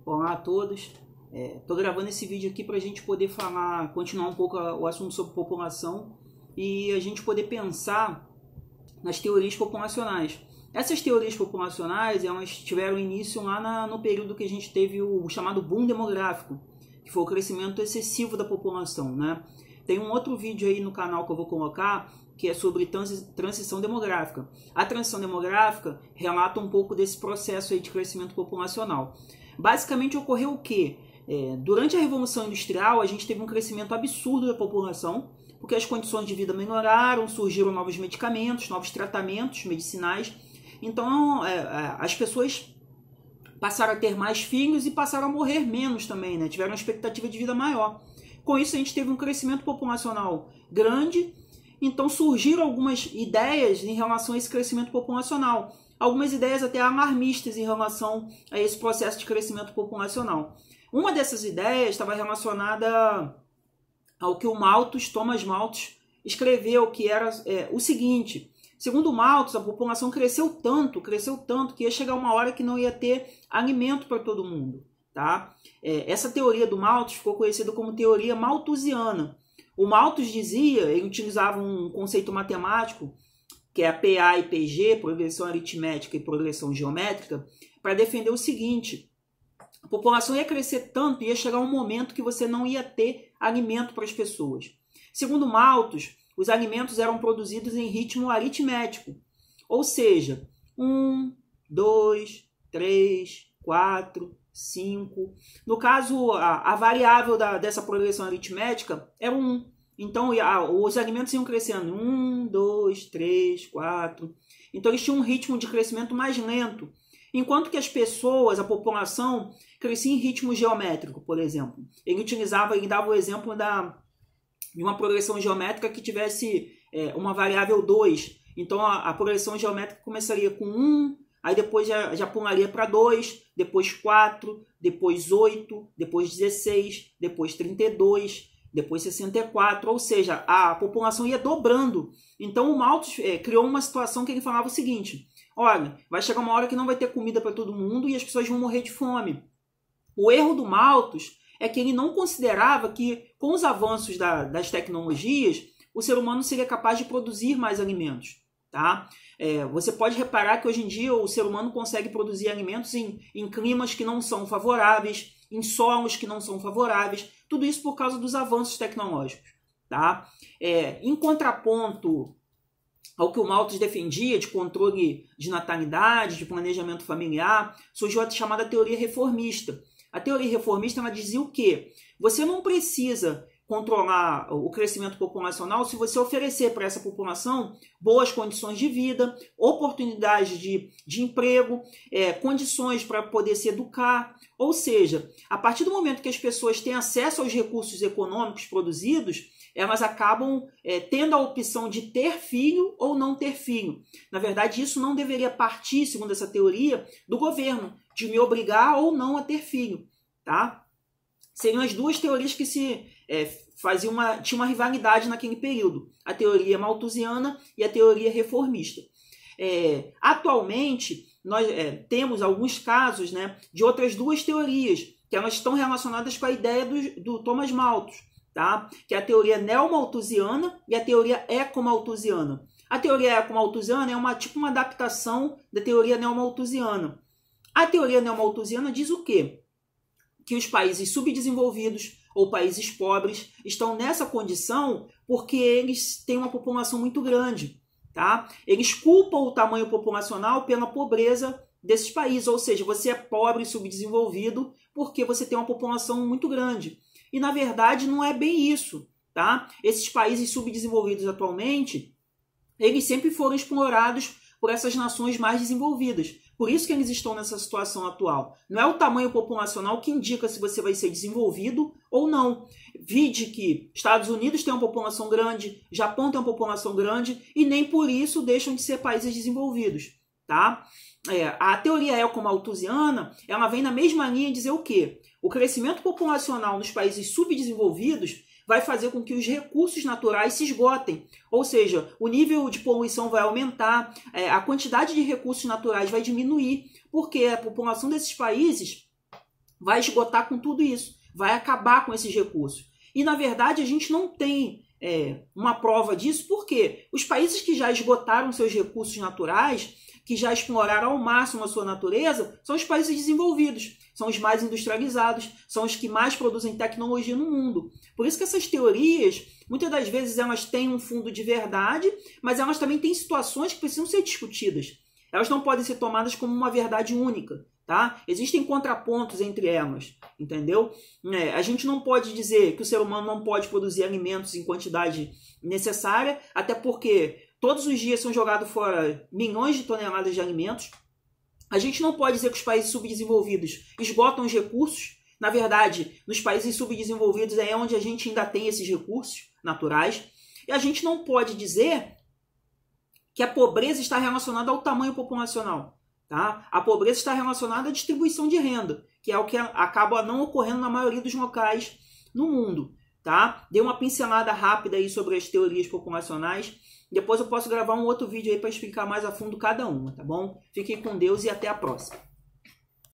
Olá a todos. Estou gravando esse vídeo aqui para a gente poder continuar um pouco o assunto sobre população e a gente poder pensar nas teorias populacionais. Essas teorias populacionais, elas tiveram início lá no período que a gente teve o chamado boom demográfico, que foi o crescimento excessivo da população, né? Tem um outro vídeo aí no canal que eu vou colocar, que é sobre transição demográfica. A transição demográfica relata um pouco desse processo aí de crescimento populacional. Basicamente ocorreu o quê? Durante a Revolução Industrial, a gente teve um crescimento absurdo da população, porque as condições de vida melhoraram, surgiram novos medicamentos, novos tratamentos medicinais. Então, as pessoas passaram a ter mais filhos e passaram a morrer menos também, né? Tiveram uma expectativa de vida maior. Com isso, a gente teve um crescimento populacional grande. Então, surgiram algumas ideias em relação a esse crescimento populacional. Algumas ideias até alarmistas em relação a esse processo de crescimento populacional. Uma dessas ideias estava relacionada ao que o Thomas Malthus escreveu, que era o seguinte: segundo Malthus, a população cresceu tanto que ia chegar uma hora que não ia ter alimento para todo mundo. Tá? Essa teoria do Malthus ficou conhecida como teoria malthusiana. O Malthus dizia, ele utilizava um conceito matemático, que é a PA e PG, progressão aritmética e progressão geométrica, para defender o seguinte: a população ia crescer tanto, ia chegar um momento que você não ia ter alimento para as pessoas. Segundo Malthus, os alimentos eram produzidos em ritmo aritmético, ou seja, 1, 2, 3, 4, 5. No caso, a variável dessa progressão aritmética era 1. Então, os alimentos iam crescendo 1, 2, 3, 4. Então, eles tinham um ritmo de crescimento mais lento. Enquanto que as pessoas, a população, crescia em ritmo geométrico, por exemplo. Ele dava o exemplo de uma progressão geométrica que tivesse uma variável 2. Então, a progressão geométrica começaria com 1, aí depois já pularia para 2, depois 4, depois 8, depois 16, depois 32, depois 64, ou seja, a população ia dobrando. Então o Malthus criou uma situação que ele falava o seguinte: olha, vai chegar uma hora que não vai ter comida para todo mundo e as pessoas vão morrer de fome. O erro do Malthus é que ele não considerava que, com os avanços das tecnologias, o ser humano seria capaz de produzir mais alimentos. Tá? Você pode reparar que hoje em dia o ser humano consegue produzir alimentos em climas que não são favoráveis, em solos que não são favoráveis, tudo isso por causa dos avanços tecnológicos. Tá? Em contraponto ao que o Malthus defendia de controle de natalidade, de planejamento familiar, surgiu a chamada teoria reformista. A teoria reformista ela dizia o quê? Você não precisa controlar o crescimento populacional se você oferecer para essa população boas condições de vida, oportunidades de emprego, condições para poder se educar. Ou seja, a partir do momento que as pessoas têm acesso aos recursos econômicos produzidos, elas acabam tendo a opção de ter filho ou não ter filho. Na verdade, isso não deveria partir, segundo essa teoria, do governo, de me obrigar ou não a ter filho. Tá? Seriam as duas teorias que tinha uma rivalidade naquele período, a teoria malthusiana e a teoria reformista. Atualmente, nós temos alguns casos, né, de outras duas teorias, que elas estão relacionadas com a ideia do Thomas Malthus, tá? Que é a teoria neomalthusiana e a teoria ecomalthusiana. A teoria ecomalthusiana é uma adaptação da teoria neomalthusiana. A teoria neomalthusiana diz o quê? Que os países subdesenvolvidos ou países pobres estão nessa condição porque eles têm uma população muito grande. Tá? Eles culpam o tamanho populacional pela pobreza desses países, ou seja, você é pobre e subdesenvolvido porque você tem uma população muito grande. E na verdade não é bem isso. Tá? Esses países subdesenvolvidos atualmente, eles sempre foram explorados por essas nações mais desenvolvidas. Por isso que eles estão nessa situação atual. Não é o tamanho populacional que indica se você vai ser desenvolvido ou não. Vide que Estados Unidos tem uma população grande, Japão tem uma população grande e nem por isso deixam de ser países desenvolvidos. Tá? A teoria ecomalthusiana, ela vem na mesma linha dizer o quê? O crescimento populacional nos países subdesenvolvidos vai fazer com que os recursos naturais se esgotem. Ou seja, o nível de poluição vai aumentar, a quantidade de recursos naturais vai diminuir, porque a população desses países vai esgotar com tudo isso, vai acabar com esses recursos. E, na verdade, a gente não tem uma prova disso, porque os países que já esgotaram seus recursos naturais, que já exploraram ao máximo a sua natureza, são os países desenvolvidos, são os mais industrializados, são os que mais produzem tecnologia no mundo. Por isso que essas teorias, muitas das vezes, elas têm um fundo de verdade, mas elas também têm situações que precisam ser discutidas. Elas não podem ser tomadas como uma verdade única. Tá? Existem contrapontos entre elas, entendeu? A gente não pode dizer que o ser humano não pode produzir alimentos em quantidade necessária, até porque todos os dias são jogados fora milhões de toneladas de alimentos. A gente não pode dizer que os países subdesenvolvidos esgotam os recursos. Na verdade, nos países subdesenvolvidos é onde a gente ainda tem esses recursos naturais. E a gente não pode dizer que a pobreza está relacionada ao tamanho populacional. Tá? A pobreza está relacionada à distribuição de renda, que é o que acaba não ocorrendo na maioria dos locais no mundo. Tá? Dei uma pincelada rápida aí sobre as teorias populacionais. Depois eu posso gravar um outro vídeo aí para explicar mais a fundo cada uma, tá bom? Fiquem com Deus e até a próxima.